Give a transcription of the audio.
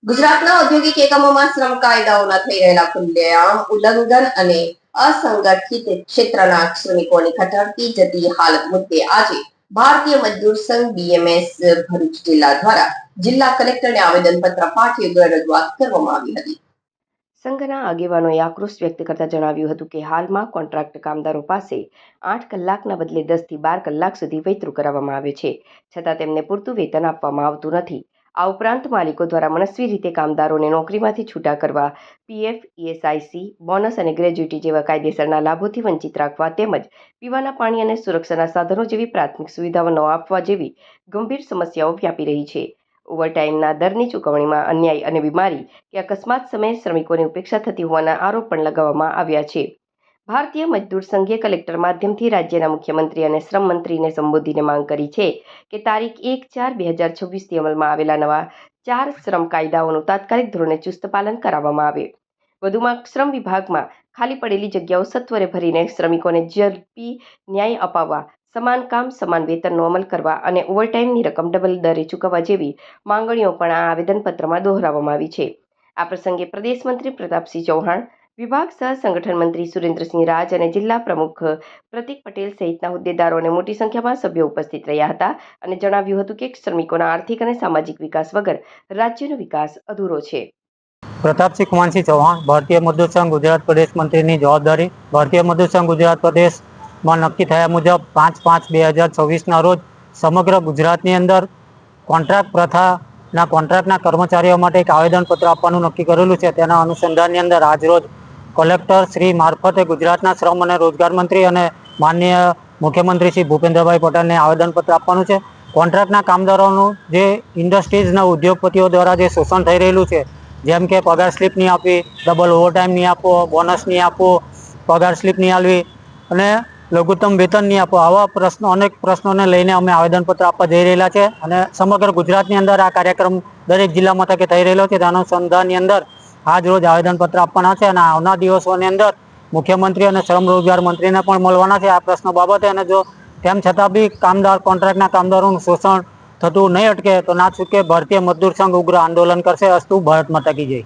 ગુજરાતના ઔદ્યોગિક એકમોમાં શ્રમ કાયદાઓના થઈ રહેલા ખુલ્લેઆમ ઉલ્લંઘન અને અસંગઠિત ક્ષેત્રના શ્રમિકોની ખટકતી જતી હાલત મુદ્દે આજે ભારતીય મજદૂર સંઘ બીએમએસ ભરૂચ જિલ્લા દ્વારા જિલ્લા કલેક્ટરને આવેદનપત્ર પાઠવી રજૂઆત કરવામાં આવી હતી. સંઘના આગેવાનોએ આક્રોશ વ્યક્ત કરતા જણાવ્યું હતું કે હાલમાં કોન્ટ્રાક્ટ કામદારો પાસે 8 કલાકના બદલે 10 થી 12 કલાક સુધી વેતરું કરાવવામાં આવે છે, છતાં તેમને પૂરતું વેતન આપવામાં આવતું નથી. આ ઉપરાંત માલિકો દ્વારા મનસ્વી રીતે કામદારોને નોકરીમાંથી છૂટા કરવા, પીએફ, ઈએસઆઈસી, બોનસ અને ગ્રેજ્યુટી જેવા કાયદેસરના લાભોથી વંચિત રાખવા તેમજ પીવાના પાણી અને સુરક્ષાના સાધનો જેવી પ્રાથમિક સુવિધાઓ ન આપવા જેવી ગંભીર સમસ્યાઓ વ્યાપી રહી છે. ઓવરટાઈમના દરની ચૂકવણીમાં અન્યાય અને બીમારી કે અકસ્માત સમયે શ્રમિકોની ઉપેક્ષા થતી હોવાના આરોપ પણ લગાવવામાં આવ્યા છે. ભારતીય મજદૂર સંઘે કલેક્ટર માધ્યમથી રાજ્યના મુખ્યમંત્રી અને શ્રમ મંત્રીને સંબોધીને માંગ કરી છે કે તારીખ 1/4/2026થી અમલમાં આવેલા નવા 4 શ્રમ કાયદાઓનું તાત્કાલિક ધોરણે ચુસ્ત પાલન કરાવવામાં આવે. વધુમાં શ્રમ વિભાગમાં ખાલી પડેલી જગ્યાઓ સત્વરે ભરીને શ્રમિકોને ઝડપી ન્યાય અપાવવા, સમાન કામ સમાન વેતનનો અમલ કરવા અને ઓવરટાઈમની રકમ ડબલ દરે ચૂકવવા જેવી માંગણીઓ પણ આ આવેદનપત્રમાં દોહરાવવામાં આવી છે. આ પ્રસંગે પ્રદેશ મંત્રી પ્રતાપસિંહ ચૌહાણ, વિભાગ સહ સંગઠન મંત્રી સુરેન્દ્રસિંહ રાજ અને જિલ્લા પ્રમુખ પ્રતિક પટેલ સહિતના હોદ્દેદારો અને મોટી સંખ્યામાં સભ્યો ઉપસ્થિત રહ્યા હતા અને જણાવ્યું હતું કે શ્રમિકોના આર્થિક અને સામાજિક વિકાસ વગર રાજ્યનો વિકાસ અધૂરો છે. પ્રતાપસિંહ કુમારસિંહ ચૌહાણ, ભારતીય મજદૂર સંઘ ગુજરાત પ્રદેશ મંત્રીની જવાબદારી. ભારતીય મજદૂર સંઘ ગુજરાત પ્રદેશમાં નક્કી થયા મુજબ 5/5/2026ના રોજ સમગ્ર ગુજરાતની અંદર કોન્ટ્રાક્ટ પ્રથાના કોન્ટ્રાક્ટના કર્મચારીઓ માટે એક આવેદનપત્ર આપવાનું નક્કી કરેલું છે. તેના અનુસંધાનની અંદર આજરોજ કલેક્ટર શ્રી મારફતે ગુજરાતના શ્રમ અને રોજગાર મંત્રી અને માનનીય મુખ્યમંત્રી શ્રી ભૂપેન્દ્રભાઈ પટેલને આવેદનપત્ર આપવાનું છે. કોન્ટ્રાક્ટના કામદારોનું જે ઇન્ડસ્ટ્રીઝના ઉદ્યોગપતિઓ દ્વારા જે શોષણ થઈ રહેલું છે, જેમ કે પગાર સ્લીપ નહીં આપવી, ડબલ ઓવરટાઈમ નહીં આપવો, બોનસ નહીં આપવો, પગાર સ્લીપ નહીં આપવી અને લઘુત્તમ વેતન નહીં આપવો, આવા પ્રશ્નો અનેક પ્રશ્નોને લઈને અમે આવેદનપત્ર આપવા જઈ રહેલા છે અને સમગ્ર ગુજરાતની અંદર આ કાર્યક્રમ દરેક જિલ્લા મથકે થઈ રહેલો છે. તેના અનુસંધાનની અંદર આજ રોજ આવેદનપત્ર આપવાના છે અને આવનાર દિવસોની અંદર મુખ્યમંત્રી અને શ્રમ રોજગાર મંત્રીને પણ મળવાના છે આ પ્રશ્નો બાબતે. અને જો તેમ છતાં બી કોન્ટ્રાક્ટના કામદારોનું શોષણ થતું નહીં અટકે તો ના છૂટકે ભારતીય મજદૂર સંઘ ઉગ્ર આંદોલન કરશે. અસ્તુ ભારત માતા કી જય.